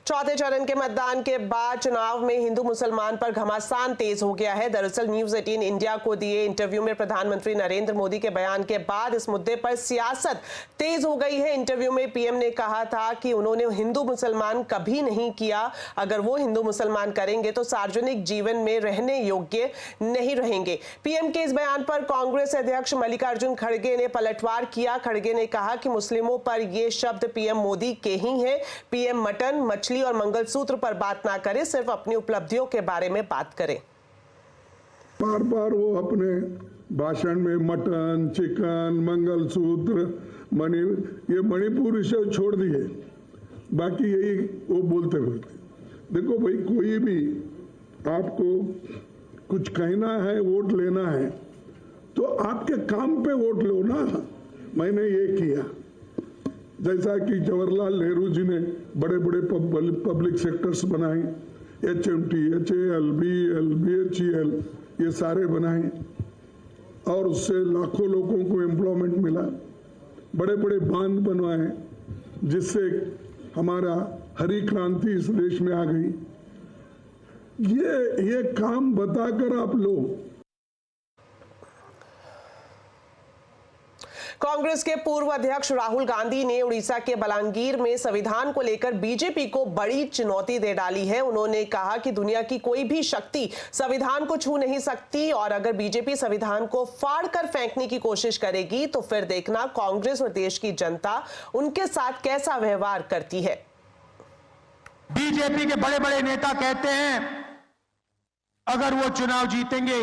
चौथे चरण के मतदान के बाद चुनाव में हिंदू मुसलमान पर घमासान तेज हो गया है। दरअसल न्यूज 18 इंडिया को दिए इंटरव्यू में प्रधानमंत्री नरेंद्र मोदी के बयान के बाद इस मुद्दे पर सियासत तेज हो गई है। इंटरव्यू में पीएम ने कहा था कि उन्होंने हिंदू मुसलमान कभी नहीं किया। अगर वो हिंदू मुसलमान करेंगे तो सार्वजनिक जीवन में रहने योग्य नहीं रहेंगे। पीएम के इस बयान पर कांग्रेस अध्यक्ष मल्लिकार्जुन खड़गे ने पलटवार किया। खड़गे ने कहा कि मुस्लिमों पर ये शब्द पीएम मोदी के ही हैं। पीएम मटन, मछली और मंगलसूत्र पर बात ना करें, सिर्फ अपनी उपलब्धियों के बारे में बात करें। बार बार वो अपने भाषण में मटन, चिकन, मंगलसूत्र, ये मणिपुर इसे छोड़ दिए, बाकी यही वो बोलते देखो भाई, कोई भी आपको कुछ कहना है, वोट लेना है तो आपके काम पे वोट लो ना। मैंने ये किया, जैसा कि जवाहरलाल नेहरू जी ने बड़े बड़े पब्लिक सेक्टर्स बनाए, HMT, HAL, BEL, BHEL, ये सारे बनाए और उससे लाखों लोगों को एम्प्लॉयमेंट मिला। बड़े बड़े बांध बनवाए जिससे हमारा हरी क्रांति इस देश में आ गई। ये काम बताकर आप लोग। कांग्रेस के पूर्व अध्यक्ष राहुल गांधी ने उड़ीसा के बलांगीर में संविधान को लेकर बीजेपी को बड़ी चुनौती दे डाली है। उन्होंने कहा कि दुनिया की कोई भी शक्ति संविधान को छू नहीं सकती और अगर बीजेपी संविधान को फाड़कर फेंकने की कोशिश करेगी तो फिर देखना कांग्रेस और देश की जनता उनके साथ कैसा व्यवहार करती है। बीजेपी के बड़े बड़े नेता कहते हैं अगर वो चुनाव जीतेंगे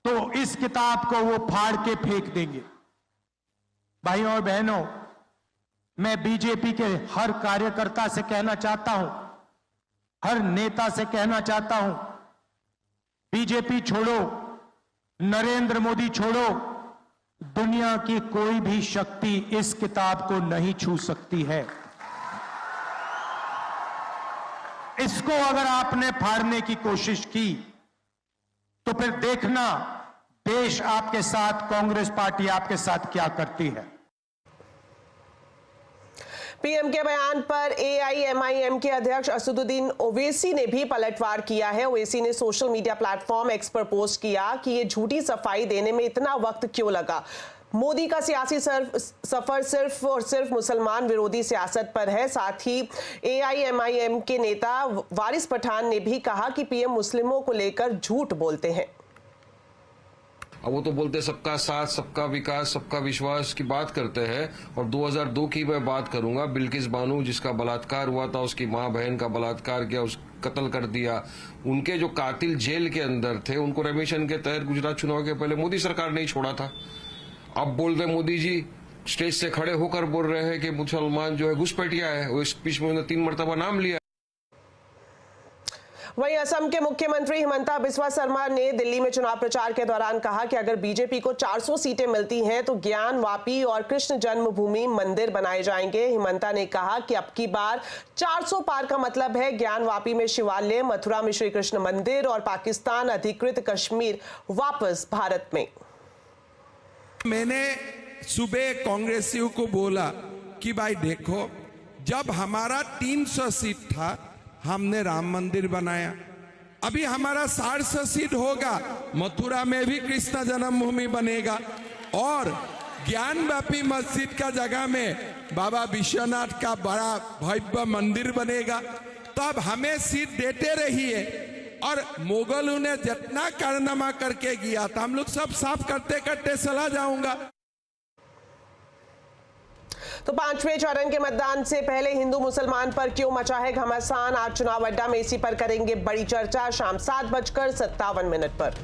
तो इस किताब को वो फाड़ के फेंक देंगे। भाइयों और बहनों, मैं बीजेपी के हर कार्यकर्ता से कहना चाहता हूं, हर नेता से कहना चाहता हूं, बीजेपी छोड़ो, नरेंद्र मोदी छोड़ो, दुनिया की कोई भी शक्ति इस किताब को नहीं छू सकती है। इसको अगर आपने फाड़ने की कोशिश की तो फिर देखना देश आपके साथ, कांग्रेस पार्टी आपके साथ क्या करती है। पीएम के बयान पर AIMIM के अध्यक्ष असदुद्दीन ओवैसी ने भी पलटवार किया है। ओवैसी ने सोशल मीडिया प्लेटफॉर्म एक्स पर पोस्ट किया कि ये झूठी सफाई देने में इतना वक्त क्यों लगा। मोदी का सियासी सफर सिर्फ और सिर्फ मुसलमान विरोधी सियासत पर है। साथ ही AIMIM के नेता वारिस पठान ने भी कहा कि पीएम मुस्लिमों को लेकर झूठ बोलते हैं। अब वो तो बोलते सबका साथ, सबका विकास, सबका विश्वास की बात करते हैं। और 2002 की मैं बात करूंगा, बिल्किस बानो जिसका बलात्कार हुआ था, उसकी मां बहन का बलात्कार किया, उस कत्ल कर दिया, उनके जो कातिल जेल के अंदर थे उनको रेमिशन के तहत गुजरात चुनाव के पहले मोदी सरकार ने ही छोड़ा था। अब बोल रहे मोदी जी स्टेज से खड़े होकर बोल रहे हैं कि मुसलमान जो है घुसपैठिया है। वो स्पीच में उन्होंने 3 मरतबा नाम लिया। वहीं असम के मुख्यमंत्री हिमंता बिस्वा शर्मा ने दिल्ली में चुनाव प्रचार के दौरान कहा कि अगर बीजेपी को 400 सीटें मिलती हैं तो ज्ञान वापी और कृष्ण जन्मभूमि मंदिर बनाए जाएंगे। हिमंता ने कहा कि अब की बार 400 पार का मतलब है ज्ञान वापी में शिवालय, मथुरा में श्री कृष्ण मंदिर और पाकिस्तान अधिकृत कश्मीर वापस भारत में। मैंने सुबह कांग्रेसियों को बोला कि भाई देखो, जब हमारा 300 सीट था हमने राम मंदिर बनाया, अभी हमारा 400 सीट होगा, मथुरा में भी कृष्ण जन्मभूमि बनेगा और ज्ञानवापी मस्जिद का जगह में बाबा विश्वनाथ का बड़ा भव्य मंदिर बनेगा। तो अब हमें सीट देते रहिए और मुगलों ने जितना कारनामा करके गया था हम लोग सब साफ करते करते चला जाऊंगा। तो 5वें चरण के मतदान से पहले हिंदू मुसलमान पर क्यों मचा है घमासान, आज चुनाव अड्डा में इसी पर करेंगे बड़ी चर्चा। शाम 7:57 पर।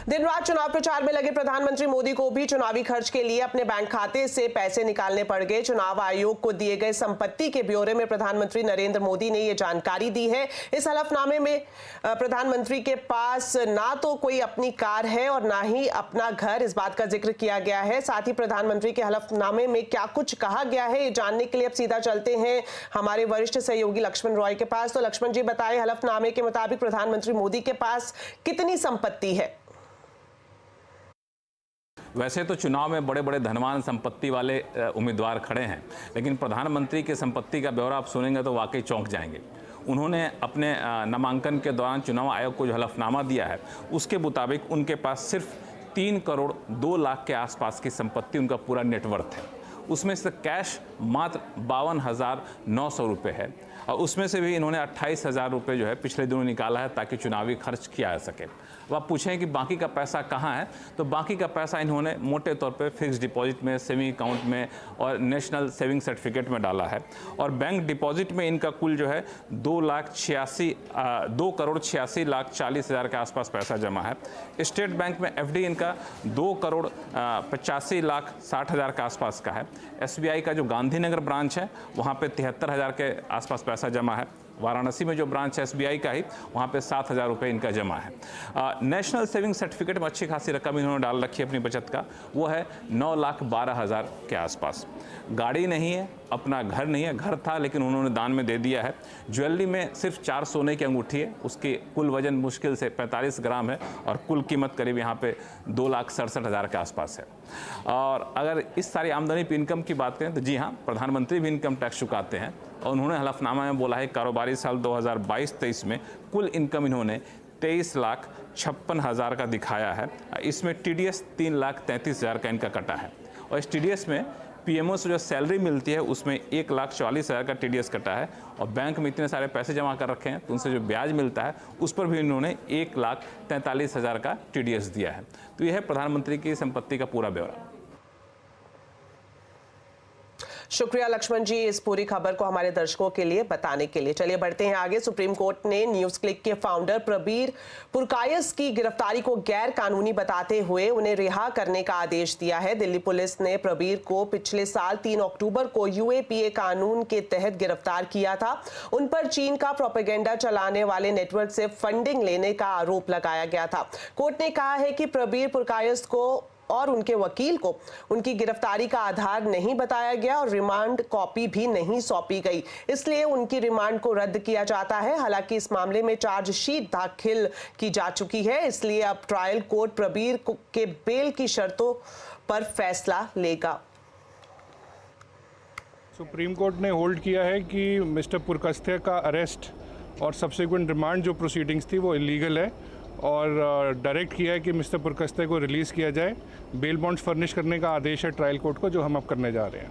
दिन रात चुनाव प्रचार में लगे प्रधानमंत्री मोदी को भी चुनावी खर्च के लिए अपने बैंक खाते से पैसे निकालने पड़ गए। चुनाव आयोग को दिए गए संपत्ति के ब्यौरे में प्रधानमंत्री नरेंद्र मोदी ने यह जानकारी दी है। इस हलफनामे में प्रधानमंत्री के पास ना तो कोई अपनी कार है और ना ही अपना घर, इस बात का जिक्र किया गया है। साथ ही प्रधानमंत्री के हलफनामे में क्या कुछ कहा गया है, ये जानने के लिए अब सीधा चलते हैं हमारे वरिष्ठ सहयोगी लक्ष्मण रॉय के पास। तो लक्ष्मण जी बताएं, हलफनामे के मुताबिक प्रधानमंत्री मोदी के पास कितनी संपत्ति है? वैसे तो चुनाव में बड़े बड़े धनवान संपत्ति वाले उम्मीदवार खड़े हैं, लेकिन प्रधानमंत्री की संपत्ति का ब्यौरा आप सुनेंगे तो वाकई चौंक जाएंगे। उन्होंने अपने नामांकन के दौरान चुनाव आयोग को जो हलफनामा दिया है उसके मुताबिक उनके पास सिर्फ 3 करोड़ 2 लाख के आसपास की संपत्ति उनका पूरा नेटवर्थ है। उसमें से कैश मात्र 52,900 रुपये है और उसमें से भी इन्होंने 28,000 रुपये जो है पिछले दिनों निकाला है ताकि चुनावी खर्च किया जा सके। अब आप पूछें कि बाकी का पैसा कहाँ है, तो बाकी का पैसा इन्होंने मोटे तौर पे फिक्स डिपॉजिट में, सेविंग अकाउंट में और नेशनल सेविंग सर्टिफिकेट में डाला है। और बैंक डिपॉजिट में इनका कुल जो है 2 करोड़ 86 लाख 40 हज़ार के आसपास पैसा जमा है। स्टेट बैंक में एफडी इनका 2 करोड़ 85 लाख 60 हज़ार के आसपास का है। SBI का जो गांधीनगर ब्रांच है वहाँ पे 73,000 के आसपास पैसा जमा है। वाराणसी में जो ब्रांच है SBI का ही, वहाँ पे 7,000 रुपये इनका जमा है। नेशनल सेविंग सर्टिफिकेट में अच्छी खासी रकम इन्होंने डाल रखी है अपनी बचत का, वो है 9,12,000 के आसपास। गाड़ी नहीं है, अपना घर नहीं है, घर था लेकिन उन्होंने दान में दे दिया है। ज्वेलरी में सिर्फ 4 सोने की अंगूठी है, उसकी कुल वजन मुश्किल से 45 ग्राम है और कुल कीमत करीब यहाँ पे 2,67,000 के आसपास है। और अगर इस सारी आमदनी पे इनकम की बात करें तो जी हाँ, प्रधानमंत्री भी इनकम टैक्स चुकाते हैं और उन्होंने हलफनामा में बोला है कारोबारी साल 2022-23 में कुल इनकम इन्होंने 23,56,000 का दिखाया है। इसमें TDS 3,33,000 का इनका कटा है और इस TDS में PMO से जो सैलरी मिलती है उसमें 1,44,000 का TDS कटा है और बैंक में इतने सारे पैसे जमा कर रखे हैं तो उनसे जो ब्याज मिलता है उस पर भी इन्होंने 1,43,000 का TDS दिया है। तो यह है प्रधानमंत्री की संपत्ति का पूरा ब्यौरा। शुक्रिया लक्ष्मण जी इस पूरी खबर को हमारे दर्शकों के लिए बताने के लिए। चलिए बढ़ते हैं आगे। सुप्रीम कोर्ट ने न्यूज क्लिक के फाउंडर प्रबीर पुरकायस की गिरफ्तारी को गैर कानूनी बताते हुए उन्हें रिहा करने का आदेश दिया है। दिल्ली पुलिस ने प्रबीर को पिछले साल 3 अक्टूबर को UAPA कानून के तहत गिरफ्तार किया था। उन पर चीन का प्रोपेगेंडा चलाने वाले नेटवर्क से फंडिंग लेने का आरोप लगाया गया था। कोर्ट ने कहा है कि प्रबीर पुरकायस को और उनके वकील को उनकी गिरफ्तारी का आधार नहीं बताया गया और रिमांड कॉपी भी नहीं सौंपी गई, इसलिए उनकी रिमांड को रद्द किया जाता है। हालांकि इस मामले में चार्जशीट दाखिल की जा चुकी है, इसलिए अब ट्रायल कोर्ट प्रबीर के बेल की शर्तों पर फैसला लेगा। सुप्रीम कोर्ट ने होल्ड किया है कि मिस्टर पुरकायस्ते का अरेस्ट और सब्सिक्वेंट रिमांड जो प्रोसीडिंग्स थी वो इलीगल है और डायरेक्ट किया है कि मिस्टर पुरकायस्ते को रिलीज़ किया जाए। बेल बॉन्ड्स फर्निश करने का आदेश है ट्रायल कोर्ट को, जो हम अब करने जा रहे हैं।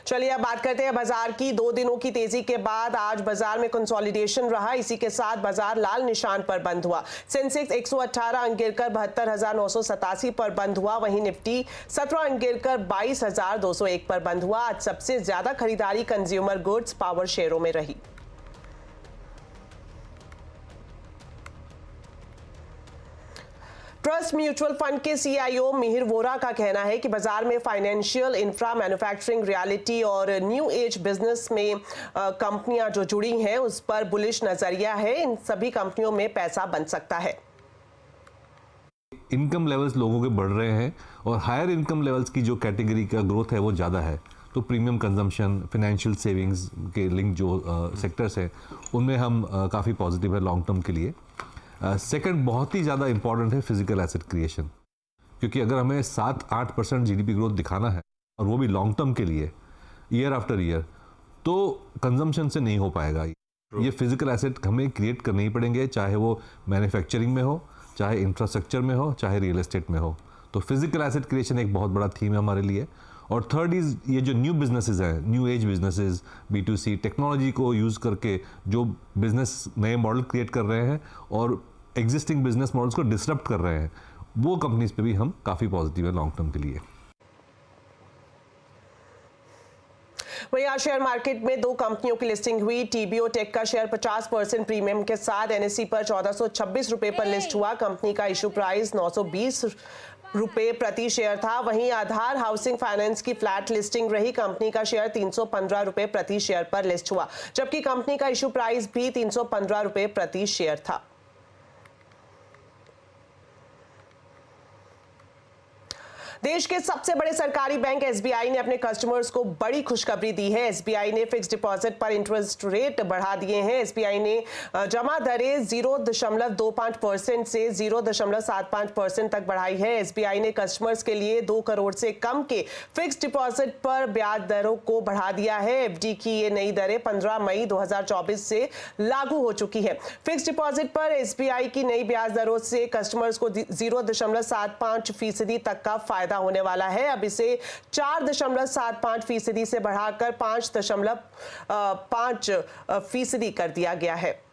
चलिए अब बात करते हैं बाजार की। 2 दिनों की तेजी के बाद आज बाजार में कंसोलिडेशन रहा। इसी के साथ बाजार लाल निशान पर बंद हुआ। सेंसेक्स 118 अंक गिरकर 72,987 पर बंद हुआ। वहीं निफ्टी 17 अंक गिरकर 22,201 पर बंद हुआ। आज सबसे ज्यादा खरीदारी कंज्यूमर गुड्स पावर शेयरों में रही। ट्रस्ट म्यूचुअल फंड के CIO मिहिर वोरा का कहना है कि बाजार में फाइनेंशियल, इंफ्रा, मैन्युफैक्चरिंग, रियलिटी और न्यू एज बिजनेस में कंपनियां जो जुड़ी हैं उस पर बुलिश नजरिया है। इन सभी कंपनियों में पैसा बन सकता है। इनकम लेवल्स लोगों के बढ़ रहे हैं और हायर इनकम लेवल्स की जो कैटेगरी का ग्रोथ है वो ज़्यादा है, तो प्रीमियम कंजम्पशन, फाइनेंशियल सेविंग्स के लिंक जो सेक्टर्स हैं उनमें हम काफ़ी पॉजिटिव है लॉन्ग टर्म के लिए। सेकंड बहुत ही ज़्यादा इंपॉर्टेंट है फिजिकल एसेट क्रिएशन, क्योंकि अगर हमें 7-8% GDP ग्रोथ दिखाना है और वो भी लॉन्ग टर्म के लिए ईयर आफ्टर ईयर, तो कंजम्पशन से नहीं हो पाएगा। ये फिजिकल एसेट हमें क्रिएट करने ही पड़ेंगे, चाहे वो मैन्युफैक्चरिंग में हो, चाहे इंफ्रास्ट्रक्चर में हो, चाहे रियल एस्टेट में हो। तो फिजिकल एसेट क्रिएशन एक बहुत बड़ा थीम है हमारे लिए। और थर्ड इज़ ये जो न्यू बिजनेसेस हैं, new age businesses, B2C technology को यूज़ करके जो बिजनेस नए मॉडल क्रिएट कर रहे हैं और एग्जिस्टिंग बिजनेस मॉडल्स को डिसरप्ट कर रहे हैं, वो कंपनीज पे भी हम काफ़ी पॉजिटिव है लॉन्ग टर्म के लिए। वहीं आज शेयर मार्केट में 2 कंपनियों की लिस्टिंग हुई। TBO टेक का शेयर 50% प्रीमियम के साथ NSE पर 1426 रुपए पर लिस्ट हुआ। कंपनी का इशू प्राइस 920 रुपए प्रति शेयर था। वहीं आधार हाउसिंग फाइनेंस की फ्लैट लिस्टिंग रही। कंपनी का शेयर 315 रुपए प्रति शेयर पर लिस्ट हुआ, जबकि कंपनी का इशू प्राइस भी 315 रुपए प्रति शेयर था। देश के सबसे बड़े सरकारी बैंक एसबीआई ने अपने कस्टमर्स को बड़ी खुशखबरी दी है। एसबीआई ने फिक्स डिपॉजिट पर इंटरेस्ट रेट बढ़ा दिए हैं। एसबीआई ने जमा दरें 0.25% से 0.75% तक बढ़ाई है। एसबीआई ने कस्टमर्स के लिए 2 करोड़ से कम के फिक्स डिपॉजिट पर ब्याज दरों को बढ़ा दिया है। एफडी की ये नई दरें 15 मई 2024 से लागू हो चुकी है। फिक्स डिपॉजिट पर एसबीआई की नई ब्याज दरों से कस्टमर्स को 0.75% तक का फायदा होने वाला है। अब इसे 4.75% से बढ़ाकर 5.5% कर दिया गया है।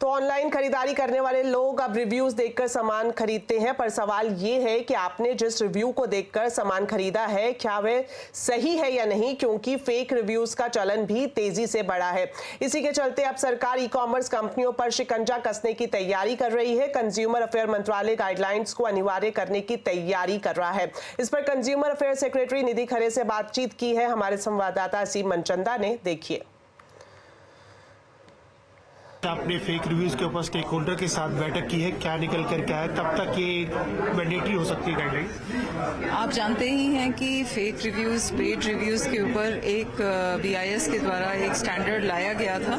तो ऑनलाइन खरीदारी करने वाले लोग अब रिव्यूज देखकर सामान खरीदते हैं, पर सवाल ये है कि आपने जिस रिव्यू को देखकर सामान खरीदा है क्या वह सही है या नहीं, क्योंकि फेक रिव्यूज का चलन भी तेजी से बढ़ा है। इसी के चलते अब सरकार ई कॉमर्स कंपनियों पर शिकंजा कसने की तैयारी कर रही है। कंज्यूमर अफेयर मंत्रालय गाइडलाइंस को अनिवार्य करने की तैयारी कर रहा है। इस पर कंज्यूमर अफेयर सेक्रेटरी निधि खरे से बातचीत की है हमारे संवाददाता असीम मनचंदा ने। देखिए, आपने फेक रिव्यूज के ऊपर स्टेक होल्डर के साथ बैठक की है, क्या निकल कर क्या है, कब तक ये मैंडेटरी हो सकती है गाइडलाइन? आप जानते ही हैं कि फेक रिव्यूज, पेड रिव्यूज के ऊपर एक बीआईएस के द्वारा एक स्टैंडर्ड लाया गया था।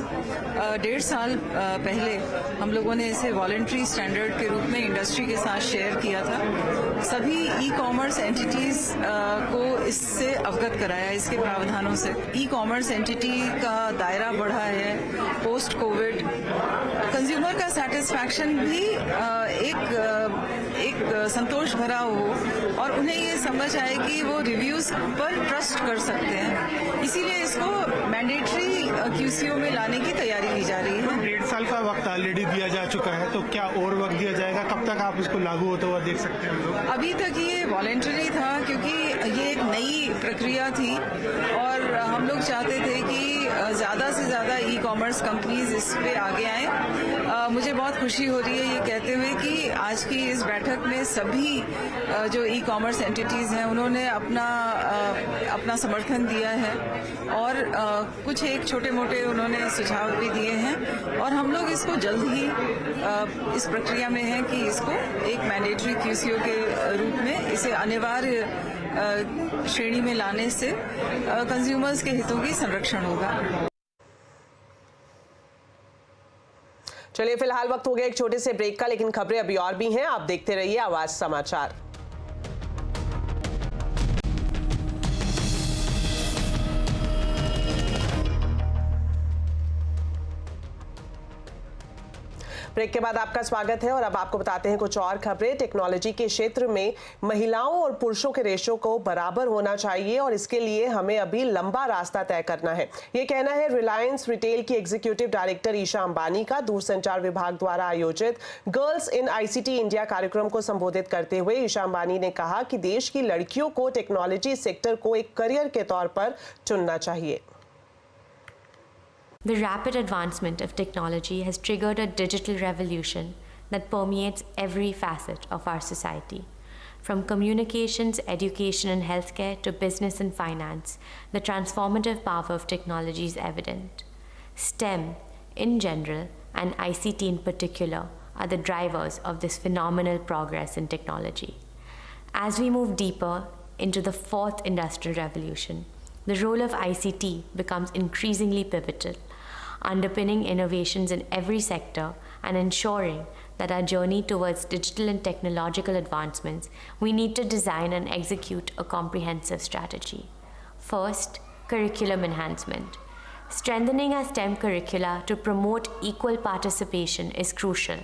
1.5 साल पहले हम लोगों ने इसे वॉलंटरी स्टैंडर्ड के रूप में इंडस्ट्री के साथ शेयर किया था। सभी ई कॉमर्स एंटिटीज को इससे अवगत कराया, इसके प्रावधानों से। ई कॉमर्स एंटिटी का दायरा बढ़ा है। पोस्ट कोविड कंज्यूमर का सेटिस्फैक्शन भी एक संतोष भरा हो और उन्हें ये समझ आए कि वो रिव्यूज पर ट्रस्ट कर सकते हैं। इसीलिए इसको मैंडेटरी क्यूसीओ में लाने की तैयारी की जा रही है। 1.5 साल का वक्त ऑलरेडी दिया जा चुका है, तो क्या और वक्त दिया जाएगा? कब तक आप इसको लागू होता हुआ देख सकते हैं लोग? अभी तक ये वॉलंटरी था, क्योंकि ये एक नई प्रक्रिया थी और हम लोग चाहते थे कि ज्यादा से ज्यादा ई कॉमर्स कंपनीज इस पे आगे आए। मुझे बहुत खुशी हो रही है ये कहते हुए कि आज की इस बैठक में सभी जो ई कॉमर्स एंटिटीज हैं उन्होंने अपना समर्थन दिया है और कुछ एक छोटे मोटे उन्होंने सुझाव भी दिए हैं और हम लोग इसको जल्द ही इस प्रक्रिया में हैं कि इसको एक मैंडेटरी क्यूसीओ के रूप में इसे अनिवार्य श्रेणी में लाने से कंज्यूमर्स के हितों की संरक्षण होगा। चलिए, फिलहाल वक्त हो गया एक छोटे से ब्रेक का, लेकिन खबरें अभी और भी हैं। आप देखते रहिए आवाज समाचार। ब्रेक के बाद आपका स्वागत है और अब आपको बताते हैं कुछ और खबरें। टेक्नोलॉजी के क्षेत्र में महिलाओं और पुरुषों के रेशो को बराबर होना चाहिए और इसके लिए हमें अभी लंबा रास्ता तय करना है। ये कहना है रिलायंस रिटेल की एग्जीक्यूटिव डायरेक्टर ईशा अंबानी का। दूरसंचार विभाग द्वारा आयोजित गर्ल्स इन आईसीटी इंडिया कार्यक्रम को संबोधित करते हुए ईशा अंबानी ने कहा कि देश की लड़कियों को टेक्नोलॉजी सेक्टर को एक करियर के तौर पर चुनना चाहिए। The rapid advancement of technology has triggered a digital revolution that permeates every facet of our society. From communications, education and healthcare to business and finance, the transformative power of technology is evident. STEM in general and ICT in particular are the drivers of this phenomenal progress in technology. As we move deeper into the fourth industrial revolution, the role of ICT becomes increasingly pivotal, underpinning innovations in every sector and ensuring that our journey towards digital and technological advancements, we need to design and execute a comprehensive strategy. First, curriculum enhancement. Strengthening our STEM curricula to promote equal participation is crucial.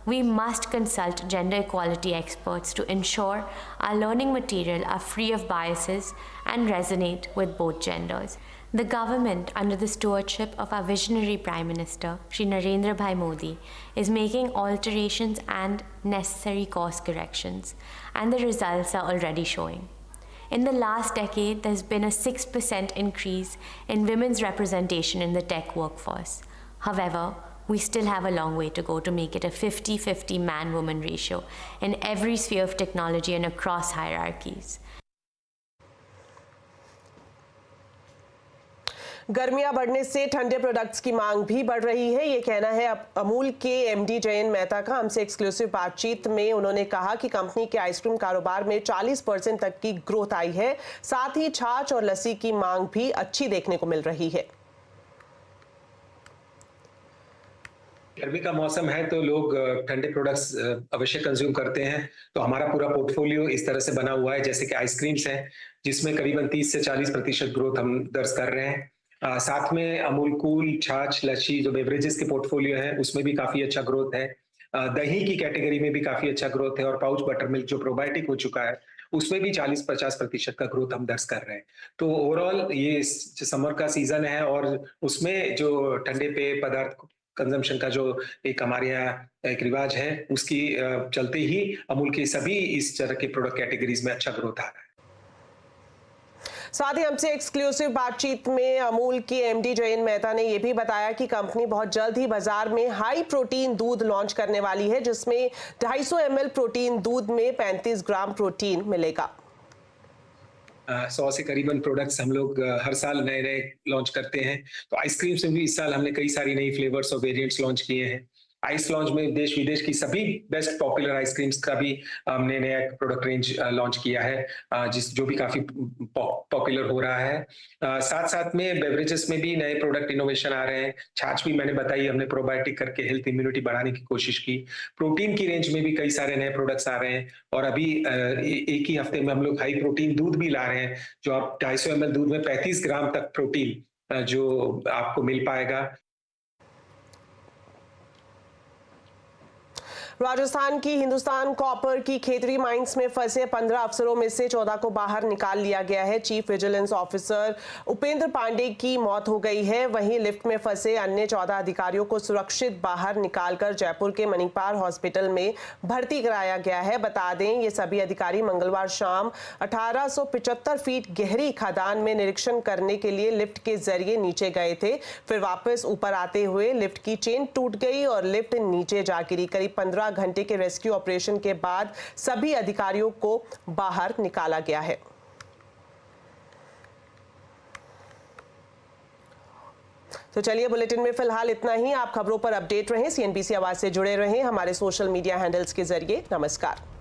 We must consult gender equality experts to ensure our learning material are free of biases and resonate with both genders. The government, under the stewardship of our visionary Prime Minister, Shri Narendra Bhai Modi, is making alterations and necessary course corrections, and the results are already showing. In the last decade, there's been a 6% increase in women's representation in the tech workforce. However, we still have a long way to go to make it a 50-50 man-woman ratio in every sphere of technology and across hierarchies. गर्मियां बढ़ने से ठंडे products की मांग भी बढ़ रही है, ये कहना है अमूल के एमडी जयंत मेहता का। हमसे एक्सक्लूसिव बातचीत में उन्होंने कहा कि कंपनी के आइसक्रीम कारोबार में 40% तक की ग्रोथ आई है। साथ ही छाछ और लस्सी की मांग भी अच्छी देखने को मिल रही है। गर्मी का मौसम है तो लोग ठंडे प्रोडक्ट्स अवश्य कंज्यूम करते हैं। तो हमारा पूरा पोर्टफोलियो इस तरह से बना हुआ है, जैसे कि आइसक्रीम्स हैं जिसमें करीबन 30 से 40% ग्रोथ हम दर्ज कर रहे हैं। साथ में अमूल कूल, छाछ, लस्सी जो बेवरेजेस के पोर्टफोलियो है उसमें भी काफी अच्छा ग्रोथ है। दही की कैटेगरी में भी काफी अच्छा ग्रोथ है और पाउच बटर मिल्क जो प्रोबायोटिक हो चुका है उसमें भी 40-50% का ग्रोथ हम दर्ज कर रहे हैं। तो ओवरऑल ये समर का सीजन है और उसमें जो ठंडे पेय पदार्थ कंजम्पशन का जो एक हमारे यहाँ एक रिवाज है उसकी चलते ही अमूल के सभी इस तरह के प्रोडक्ट कैटेगरीज में अच्छा ग्रोथ आ रहा है। साथ ही हमसे एक्सक्लूसिव बातचीत में अमूल के एमडी जयंत मेहता ने यह भी बताया कि कंपनी बहुत जल्द ही बाजार में हाई प्रोटीन दूध लॉन्च करने वाली है, जिसमें 250 ml प्रोटीन दूध में 35 ग्राम प्रोटीन मिलेगा। 100 से करीबन प्रोडक्ट्स हम लोग हर साल नए नए लॉन्च करते हैं। तो आइसक्रीम्स में भी इस साल हमने कई सारी नई फ्लेवर्स और वेरिएंट्स लॉन्च किए हैं। आइस लॉन्च में देश विदेश की सभी बेस्ट पॉपुलर आइसक्रीम्स का भी हमने नया प्रोडक्ट रेंज लॉन्च किया है, जो भी काफी पॉपुलर हो रहा है। साथ साथ में बेवरेजेस में भी नए प्रोडक्ट इनोवेशन आ रहे हैं। छाछ भी मैंने बताई, हमने प्रोबायोटिक करके हेल्थ इम्यूनिटी बढ़ाने की कोशिश की। प्रोटीन की रेंज में भी कई सारे नए प्रोडक्ट्स आ रहे हैं और अभी एक ही हफ्ते में हम लोग हाई प्रोटीन दूध भी ला रहे हैं, जो आप 250 ml दूध में 35 ग्राम तक प्रोटीन जो आपको मिल पाएगा। राजस्थान की हिंदुस्तान कॉपर की खेतरी माइंस में फंसे 15 अफसरों में से 14 को बाहर निकाल लिया गया है। Chief vigilance officer Upendra Pandey की मौत हो गई है। वहीं लिफ्ट में फंसे अन्य 14 अधिकारियों को सुरक्षित बाहर निकालकर जयपुर के मणिपाल हॉस्पिटल में भर्ती कराया गया है। बता दें, ये सभी अधिकारी मंगलवार शाम 1875 फीट गहरी खदान में निरीक्षण करने के लिए लिफ्ट के जरिए नीचे गए थे। फिर वापस ऊपर आते हुए लिफ्ट की चेन टूट गई और लिफ्ट नीचे जा गिरी। करीब 15 घंटे के रेस्क्यू ऑपरेशन के बाद सभी अधिकारियों को बाहर निकाला गया है। तो चलिए, बुलेटिन में फिलहाल इतना ही। आप खबरों पर अपडेट रहें, CNBC आवाज से जुड़े रहें हमारे सोशल मीडिया हैंडल्स के जरिए। नमस्कार।